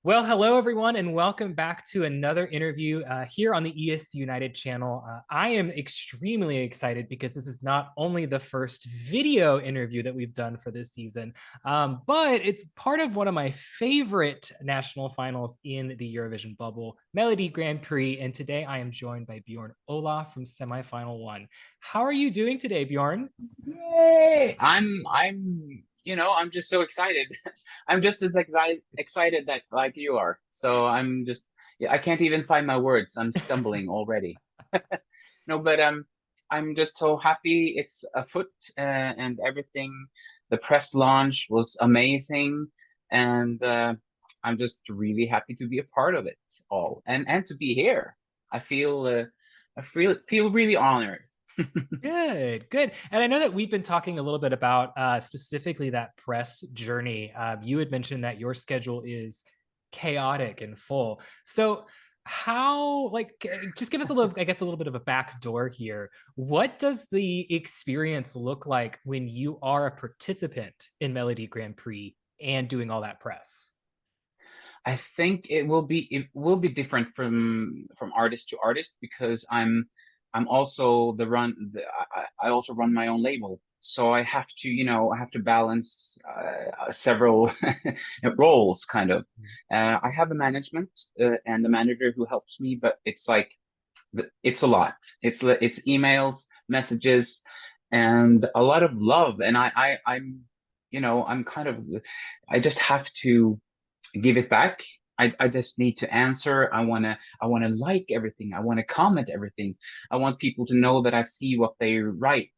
Well, hello everyone, and welcome back to another interview here on the ESC United channel. I am extremely excited because this is not only the first video interview that we've done for this season, but it's part of one of my favorite national finals in the Eurovision bubble, Melodi Grand Prix. And today I am joined by Bjørn Olav from semifinal one. How are you doing today, Bjørn? Yay! I'm just so excited. I'm just as excited that like you are. So yeah, I can't even find my words. I'm stumbling already. No, but I'm just so happy it's afoot and everything. The press launch was amazing, and I'm just really happy to be a part of it all and to be here. I feel I feel really honored. Good, good. And I know that we've been talking a little bit about specifically that press journey. You had mentioned that your schedule is chaotic and full. So how, just give us a little, I guess, a little bit of a back door here. What does the experience look like when you are a participant in Melody Grand Prix and doing all that press? I think it will be different from artist to artist because I'm also I also run my own label, so I have to balance several roles kind of. I have a management and a manager who helps me, but it's like it's a lot. It's emails, messages, and a lot of love, and I'm kind of I just have to give it back. I just need to answer. I wanna like everything. I wanna comment everything. I want people to know that I see what they write.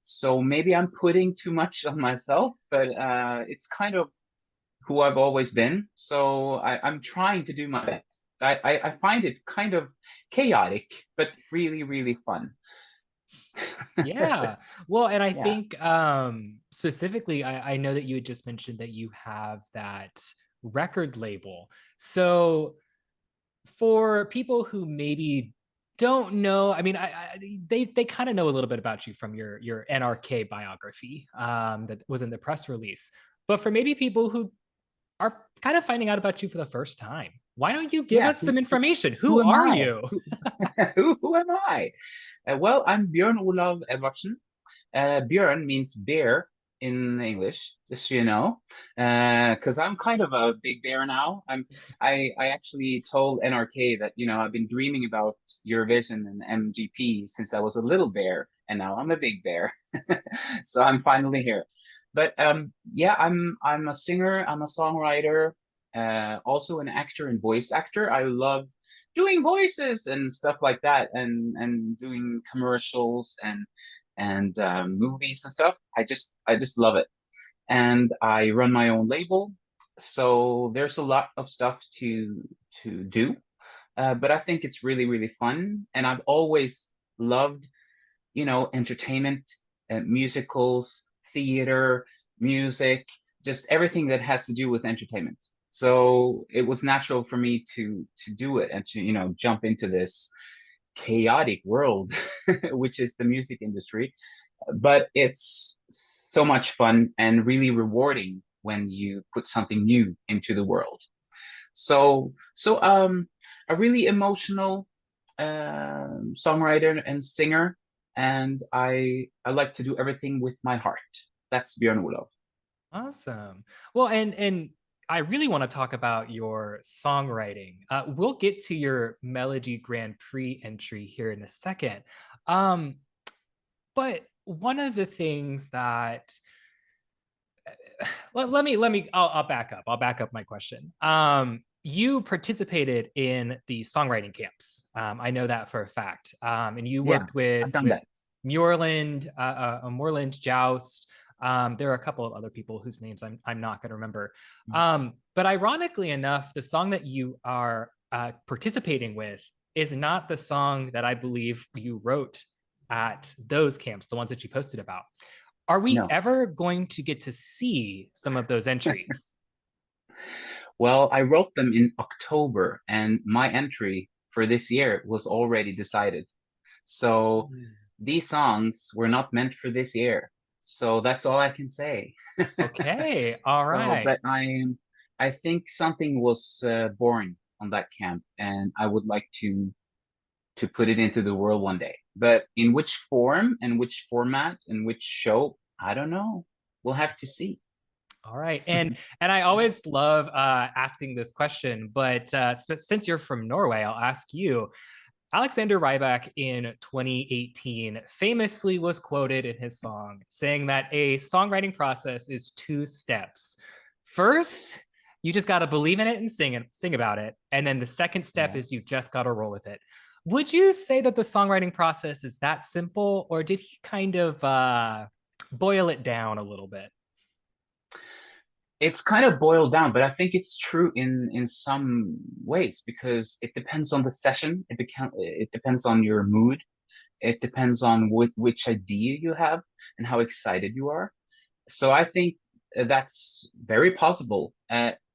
So maybe I'm putting too much on myself, but it's kind of who I've always been. So I'm trying to do my best. I find it kind of chaotic, but really, really fun. Yeah. Well, and I Yeah. think specifically, I know that you had just mentioned that you have that record label. So for people who maybe don't know, I mean, they kind of know a little bit about you from your NRK biography that was in the press release. But for maybe people who are kind of finding out about you for the first time, why don't you give Yeah. us some information? Who Who am are I? you? Who am I? Well, I'm Bjørn Olav Edvardsen. Bjørn means bear in English, just so you know, because I'm kind of a big bear now. I actually told NRK that I've been dreaming about Eurovision and MGP since I was a little bear, and now I'm a big bear. So I'm finally here. But yeah, I'm a singer. I'm a songwriter. Also an actor and voice actor. I love doing voices and stuff like that, and doing commercials and movies and stuff. I just love it, and I run my own label, so there's a lot of stuff to do. But I think it's really really fun, and I've always loved entertainment, musicals, theater, music, just everything that has to do with entertainment. So it was natural for me to do it and to jump into this chaotic world, which is the music industry. But it's so much fun and really rewarding when you put something new into the world. So a really emotional songwriter and singer, and I like to do everything with my heart. That's Bjørn Olav. Awesome. Well, and I really want to talk about your songwriting. We'll get to your Melody Grand Prix entry here in a second. Um, but one of the things that I'll back up. I'll back up my question. You participated in the songwriting camps. I know that for a fact. And you Yeah, worked I've with done that. Moreland Joust. There are a couple of other people whose names I'm not going to remember. But ironically enough, the song that you are participating with is not the song that I believe you wrote at those camps, the ones that you posted about. Are we No. ever going to get to see some of those entries? Well, I wrote them in October, and my entry for this year was already decided. So these songs were not meant for this year. So that's all I can say. Okay, all So, right. but I think something was born on that camp, and I would like to put it into the world one day. But in which form and which format and which show, I don't know. We'll have to see. All right. And I always love asking this question, but since you're from Norway, I'll ask you. Alexander Rybak in 2018 famously was quoted in his song saying that a songwriting process is two steps. First, you just got to believe in it and sing about it. And then the second step Yeah. is you just got to roll with it. Would you say that the songwriting process is that simple, or did he kind of boil it down a little bit? It's kind of boiled down, but I think it's true in some ways because it depends on the session. It depends on your mood. It depends on which idea you have and how excited you are. So I think that's very possible.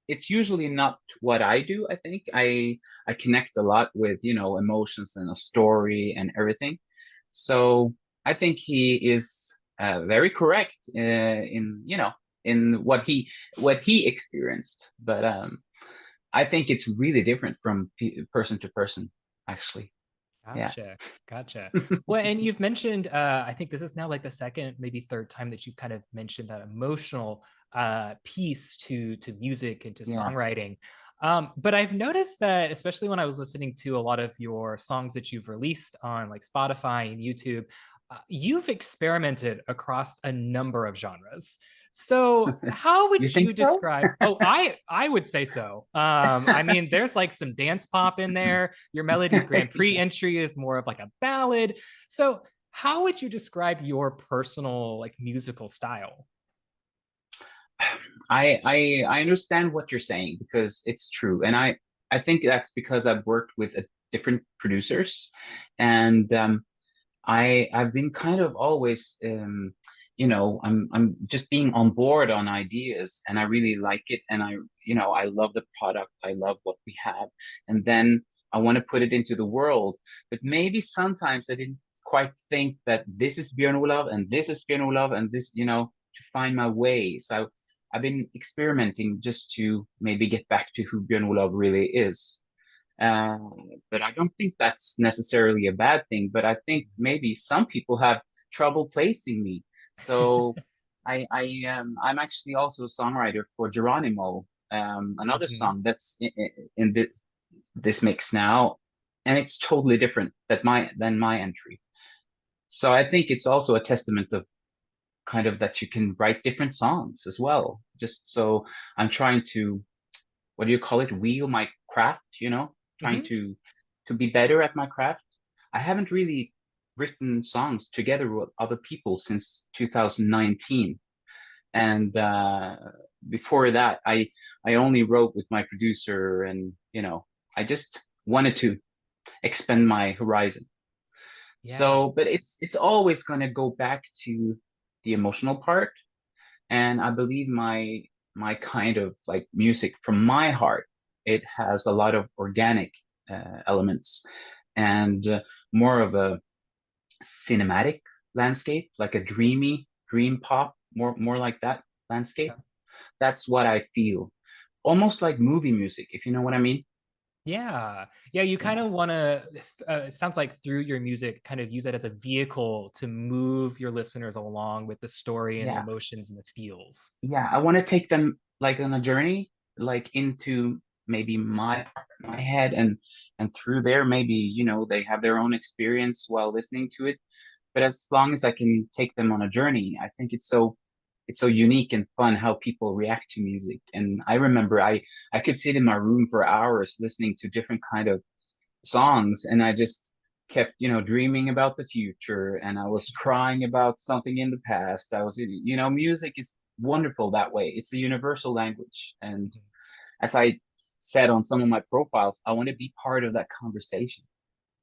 It's usually not what I do. I think I connect a lot with, emotions and a story and everything. So I think he is very correct in what he experienced. But I think it's really different from person to person, actually. Yeah. Gotcha. Well, and you've mentioned, I think this is now like the second, maybe third time that you've kind of mentioned that emotional piece to music and to Yeah. songwriting. But I've noticed that, especially when I was listening to a lot of your songs that you've released on like Spotify and YouTube, you've experimented across a number of genres. So how You would think you so? describe? Oh, I would say so. I mean, there's like some dance pop in there. Your Melody Grand Prix entry is more of like a ballad. So how would you describe your personal like musical style? I understand what you're saying because it's true, and I think that's because I've worked with different producers, and I've been kind of always I'm just being on board on ideas, and I really like it, and I love the product, I love what we have, and then I want to put it into the world, but maybe sometimes I didn't quite think that this is Bjørn Olav and this is Bjørn Olav and this to find my way. So I've been experimenting just to maybe get back to who Bjørn Olav really is. Uh, but I don't think that's necessarily a bad thing. But I think maybe some people have trouble placing me. So I'm actually also a songwriter for Geronimo, another Mhm. song that's in this mix now, and it's totally different than my entry. So I think it's also a testament of kind of that you can write different songs as well. Just so I'm trying to, what do you call it, wheel my craft, trying Mhm. to be better at my craft. I haven't really written songs together with other people since 2019, and before that I only wrote with my producer, and I just wanted to expand my horizon. Yeah. So but it's always going to go back to the emotional part, and I believe my kind of like music from my heart, it has a lot of organic elements, and more of a cinematic landscape, like a dreamy dream pop, more like that landscape. That's what I feel, almost like movie music, if you know what I mean. Yeah. Yeah. You kind Yeah. of want to, it sounds like through your music, kind of use it as a vehicle to move your listeners along with the story and the Yeah. emotions and the feels. Yeah, I want to take them like on a journey, like into maybe my head, and through there maybe they have their own experience while listening to it. But as long as I can take them on a journey, I think it's so unique and fun how people react to music. And I remember I could sit in my room for hours listening to different kind of songs, and I just kept dreaming about the future, and I was crying about something in the past. I was music is wonderful that way. It's a universal language, and as I said on some of my profiles, I want to be part of that conversation.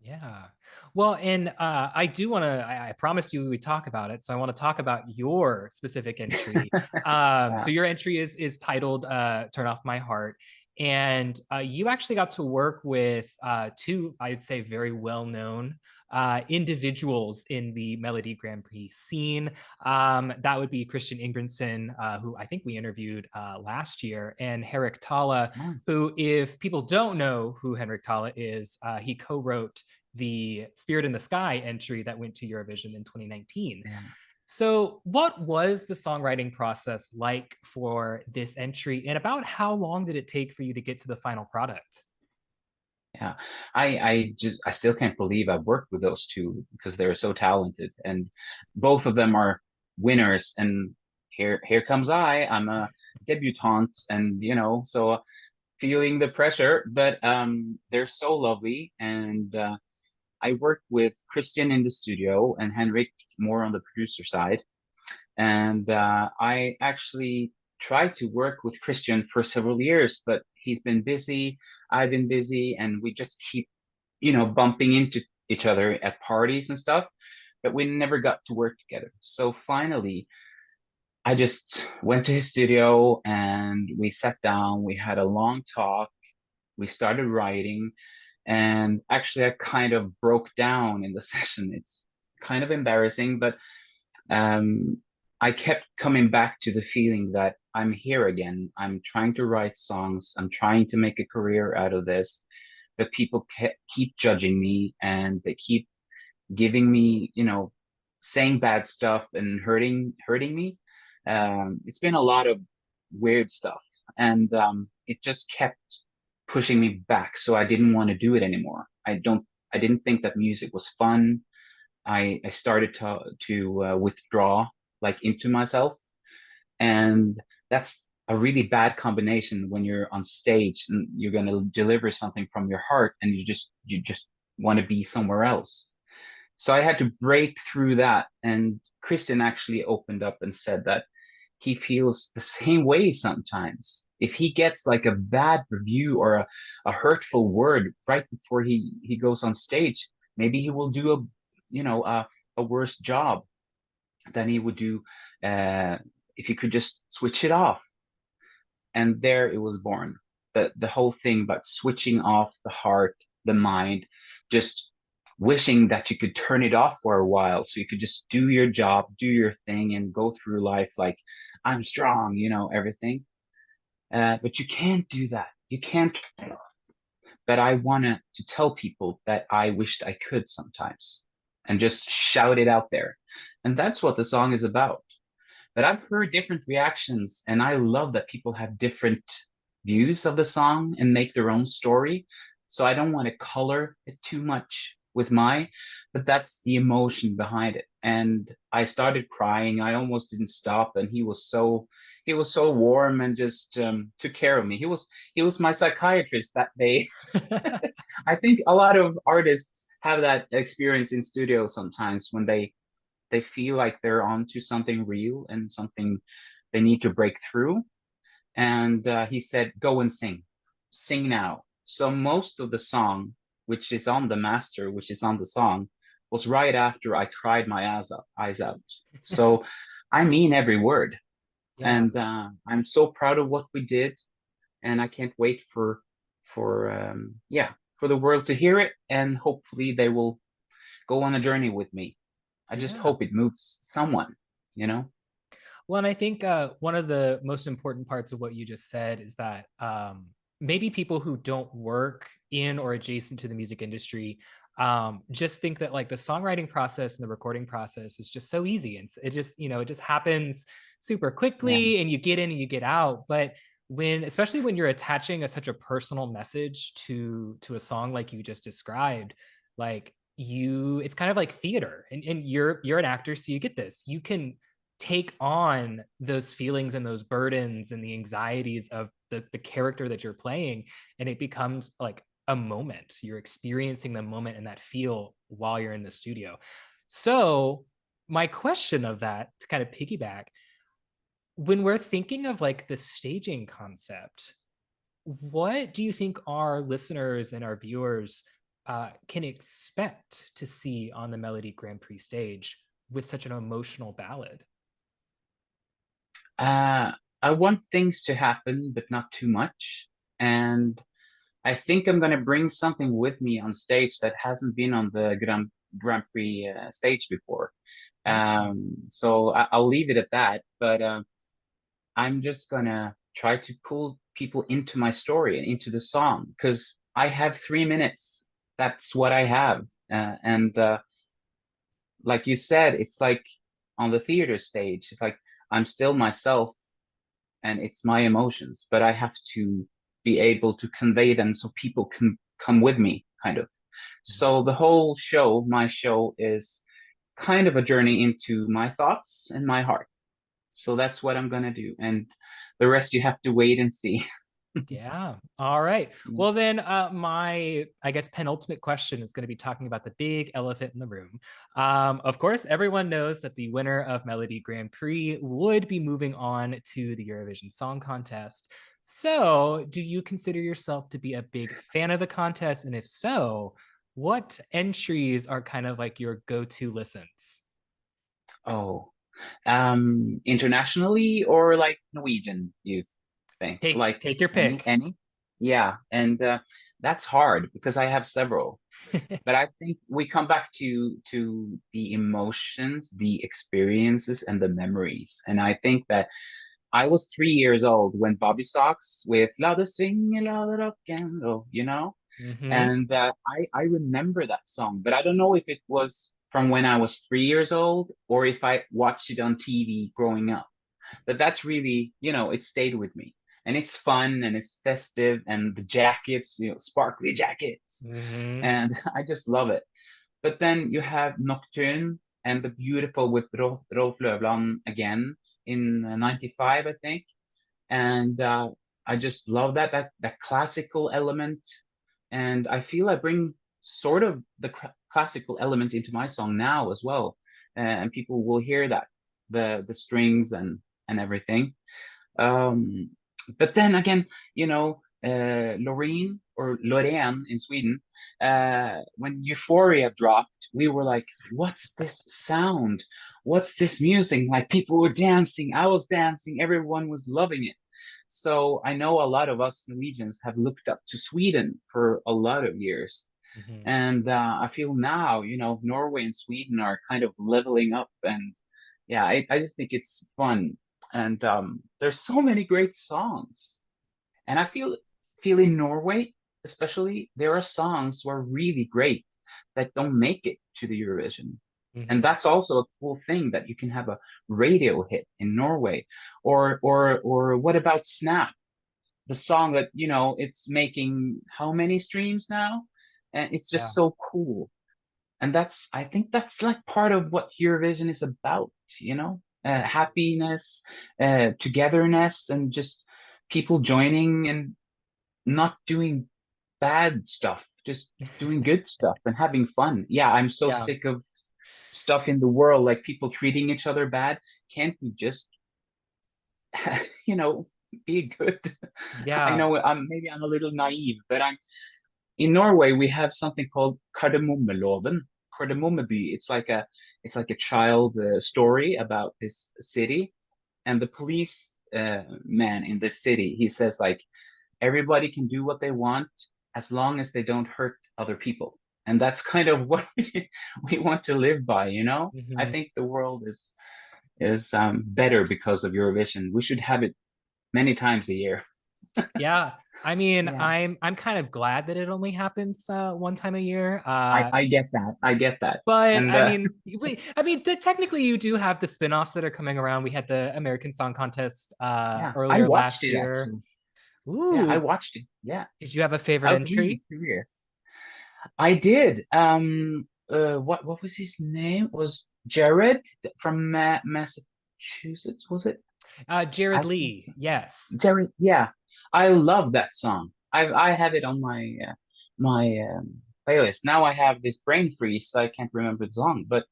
Yeah. Well, and I do want to, I promised you we would talk about it. So I want to talk about your specific entry. So Yeah. your entry is titled Turn Off My Heart. And you actually got to work with two, I'd say, very well known individuals in the Melody Grand Prix scene. That would be Christian Ingridsen, who I think we interviewed last year, and Henrik Thaler, who, if people don't know who Henrik Thaler is, he co-wrote the Spirit in the Sky entry that went to Eurovision in 2019. Yeah. So, what was the songwriting process like for this entry, and about how long did it take for you to get to the final product? Yeah, I still can't believe I worked with those two because they're so talented, and both of them are winners. And here comes I'm a debutante, and so feeling the pressure, but they're so lovely. And I worked with Christian in the studio and Henrik more on the producer side. And I actually tried to work with Christian for several years, but he's been busy, I've been busy, and we just keep, bumping into each other at parties and stuff, but we never got to work together. So finally, I just went to his studio and we sat down, we had a long talk, we started writing, and actually I kind of broke down in the session. It's kind of embarrassing, but um, I kept coming back to the feeling that I'm here again. I'm trying to write songs. I'm trying to make a career out of this, but people keep judging me and they keep giving me, saying bad stuff and hurting me. It's been a lot of weird stuff, and it just kept pushing me back. So I didn't want to do it anymore. I didn't think that music was fun. I started to withdraw like into myself, and that's a really bad combination when you're on stage and you're going to deliver something from your heart, and you just want to be somewhere else. So I had to break through that, and Kristen actually opened up and said that he feels the same way sometimes. If he gets like a bad review or a hurtful word right before he goes on stage, maybe he will do a worse job than he would do if he could just switch it off. And there it was born. The whole thing about switching off the heart, the mind, just wishing that you could turn it off for a while so you could just do your job, do your thing, and go through life like I'm strong, everything. But you can't do that. You can't turn it off. But I wanted to tell people that I wished I could sometimes and just shout it out there. And that's what the song is about. But I've heard different reactions, and I love that people have different views of the song and make their own story. So I don't want to color it too much with but that's the emotion behind it. And I started crying. I almost didn't stop, and he was so warm and just took care of me. He was my psychiatrist that day. I think a lot of artists have that experience in studio sometimes when they feel like they're onto something real and something they need to break through. And he said, "Go and sing now." So most of the song, which is on the master, which is on the song, was right after I cried my eyes out. So I mean every word, Yeah. and I'm so proud of what we did, and I can't wait for the world to hear it, and hopefully they will go on a journey with me. I just Yeah. hope it moves someone, you know? Well, and I think one of the most important parts of what you just said is that maybe people who don't work in or adjacent to the music industry just think that like the songwriting process and the recording process is just so easy, and it just happens super Yeah. quickly, and you get in and you get out. But especially when you're attaching such a personal message to a song like you just described, like it's kind of like theater, and you're an actor, so you get this. You can take on those feelings and those burdens and the anxieties of the character that you're playing, and it becomes like a moment. You're experiencing the moment and that feel while you're in the studio. So my question of that, to kind of piggyback, when we're thinking of like the staging concept, what do you think our listeners and our viewers can expect to see on the Melody Grand Prix stage with such an emotional ballad? Uh, I want things to happen, but not too much. And I think I'm going to bring something with me on stage that hasn't been on the Grand Prix stage before. So I'll leave it at that. But I'm just gonna try to pull people into my story and into the song because I have 3 minutes. That's what I have. And like you said, it's like on the theater stage, it's like I'm still myself and it's my emotions, but I have to be able to convey them so people can come with me, kind of. So the whole show, my show, is kind of a journey into my thoughts and my heart. So that's what I'm gonna do, and the rest you have to wait and see. Yeah. All right. Yeah. Well, then my, I guess, penultimate question is going to be talking about the big elephant in the room. Of course, everyone knows that the winner of Melodi Grand Prix would be moving on to the Eurovision Song Contest. So, do you consider yourself to be a big fan of the contest? And if so, what entries are kind of like your go-to listens? Oh, internationally or like Norwegian, you think? Like Take your any, pick. any? Yeah, and that's hard because I have several. But I think we come back to the emotions, the experiences, and the memories. And I think that I was 3 years old when Bobby Socks with "La det swing, la det rock and roll," Hmm. and I remember that song, but I don't know if it was from when I was 3 years old or if I watched it on TV growing up. But that's really, it stayed with me. And it's fun and it's festive and the jackets, sparkly jackets. Hmm. And I just love it. But then you have Nocturne and the beautiful with Rolf Løvland again in 95, I think. And I just love that classical element. And I feel I bring sort of the classical element into my song now as well. And people will hear that, the strings and everything. Um, but then again, Loreen or Loreen in Sweden, when Euphoria dropped, we were like, what's this sound? What's this music? Like people were dancing, I was dancing, everyone was loving it. So I know a lot of us Norwegians have looked up to Sweden for a lot of years. Hmm. And I feel now, Norway and Sweden are kind of leveling up. And yeah, I just think it's fun. And there's so many great songs. And I feel in Norway, especially, there are songs who are really great that don't make it to the Eurovision. And Hmm. that's also a cool thing that you can have a radio hit in Norway. Or what about Snap? The song that, it's making how many streams now? And it's Yeah. just so cool. And I think that's like part of what Eurovision is about, happiness, togetherness, and just people joining and not doing bad stuff, just doing good stuff and having fun. Yeah, I'm so Yeah. sick of stuff in the world, like people treating each other bad. Can't we just, you know, be good? I Yeah. know maybe I'm a little naive, but I'm in Norway. We have something called Kardemommeloven, Kardemommeby. It's like a child story about this city, and the police man in this city, he says like everybody can do what they want as long as they don't hurt other people. And that's kind of what we want to live by. I Hmm. think the world is better because of Eurovision. We should have it many times a year. Yeah. I mean, Yeah, I'm kind of glad that it only happens one time a year. I get that. I get that. But And I mean, technically you do have the spin-offs that are coming around. We had the American Song Contest yeah, I earlier watched last it year. actually. Yeah, I Ooh, watched it. Yeah, did you have a I favorite was really entry? curious. I did. What was his name? Was Jared from Massachusetts? Was it? Jared I think so. Lee. Yes. Jared. Yeah, I love that song. I have it on my playlist. Now I have this brain freeze, so I can't remember the song, but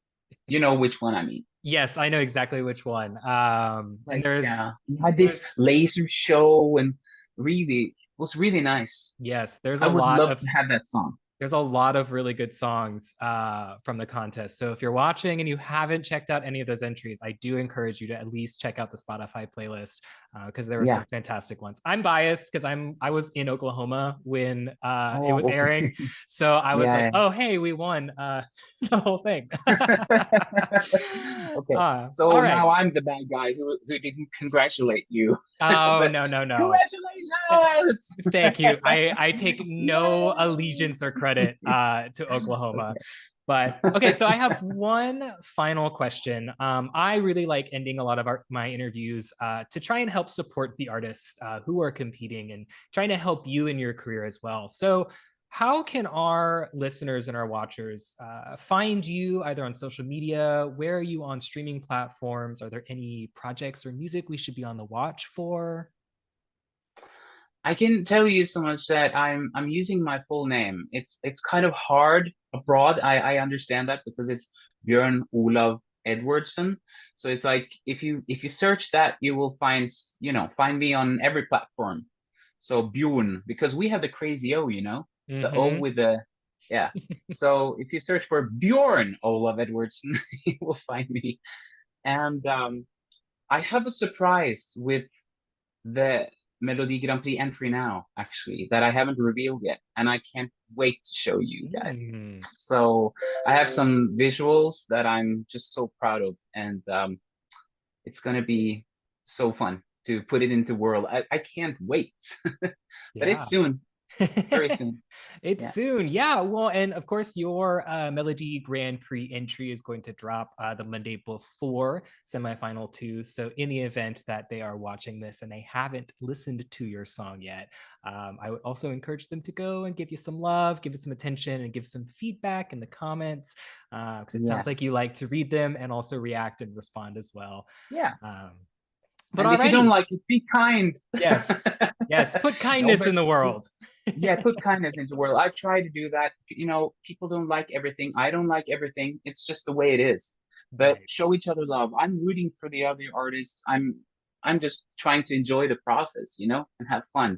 you know which one I mean. Yes, I know exactly which one. And Like, he had this there's laser show, and really it was really nice. yes, there's I a would lot love of to have that song. There's a lot of really good songs from the contest. So if you're watching and you haven't checked out any of those entries, I do encourage you to at least check out the Spotify playlist because there were Yeah. some fantastic ones. I'm biased because I was in Oklahoma when it was Oh, airing, so I was like, yeah. oh hey, we won the whole thing. Okay. All So right. now I'm the bad guy who didn't congratulate you. Oh But no no no. congratulations. Thank you. I take no Yay. allegiance or credit to Oklahoma. But okay, so I have one final question. I really like ending a lot of my interviews to try and help support the artists who are competing and trying to help you in your career as well. So, how can our listeners and our watchers find you either on social media? Where are you on streaming platforms? Are there any projects or music we should be on the watch for? I can tell you so much that I'm using my full name. It's kind of hard abroad. I understand that because it's Bjørn Olav Edvardsen. So it's like if you search that, you will find me on every platform. So Bjørn, because we have the crazy O, the O Mm-hmm. with the yeah. So if you search for Bjørn Olav Edvardsen, you will find me. And I have a surprise with the Melodi Grand Prix entry now, actually, that I haven't revealed yet, and I can't wait to show you guys. Mm. So I have some visuals that I'm just so proud of, and it's gonna be so fun to put it into world. I can't wait, but it's Yeah. soon, very soon. It's Yeah, soon. Yeah. Well, and of course, your Melody Grand Prix entry is going to drop the Monday before semifinal two. So, in the event that they are watching this and they haven't listened to your song yet, I would also encourage them to go and give you some love, give it some attention, and give some feedback in the comments because it yeah, sounds like you like to read them and also react and respond as well. yeah. Um, but And if you don't alrighty. like it, be kind. Yes. Yes. Put No, kindness but in the world. yeah, put kindness into the world. I try to do that. People don't like everything. I don't like everything. It's just the way it is. But Right. show each other love. I'm rooting for the other artists. I'm just trying to enjoy the process, and have fun.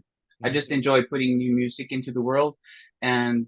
I just Mhm. enjoy putting new music into the world, and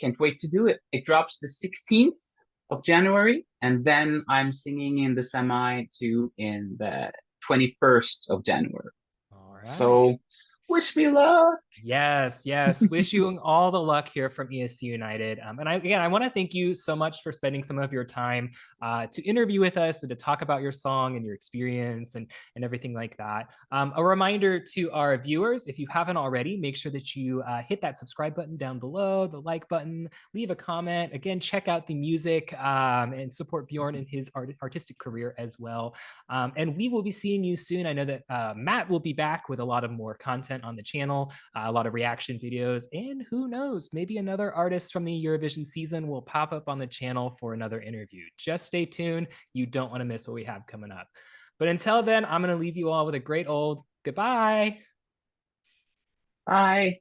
can't wait to do it. It drops the 16th of January, and then I'm singing in the semi too in the 21st of January. All right. So wish me luck. Yes, yes. Wish you all the luck here from ESC United. And I want to thank you so much for spending some of your time to interview with us and to talk about your song and your experience and everything like that. A reminder to our viewers, if you haven't already, make sure that you hit that subscribe button down below, the like button, leave a comment. Again, check out the music and support Bjorn in his artistic career as well. And we will be seeing you soon. I know that Matt will be back with a lot of more content on the channel, a lot of reaction videos, and who knows, maybe another artist from the Eurovision season will pop up on the channel for another interview. Just stay tuned. You don't want to miss what we have coming up. But until then, I'm going to leave you all with a great old goodbye. Bye.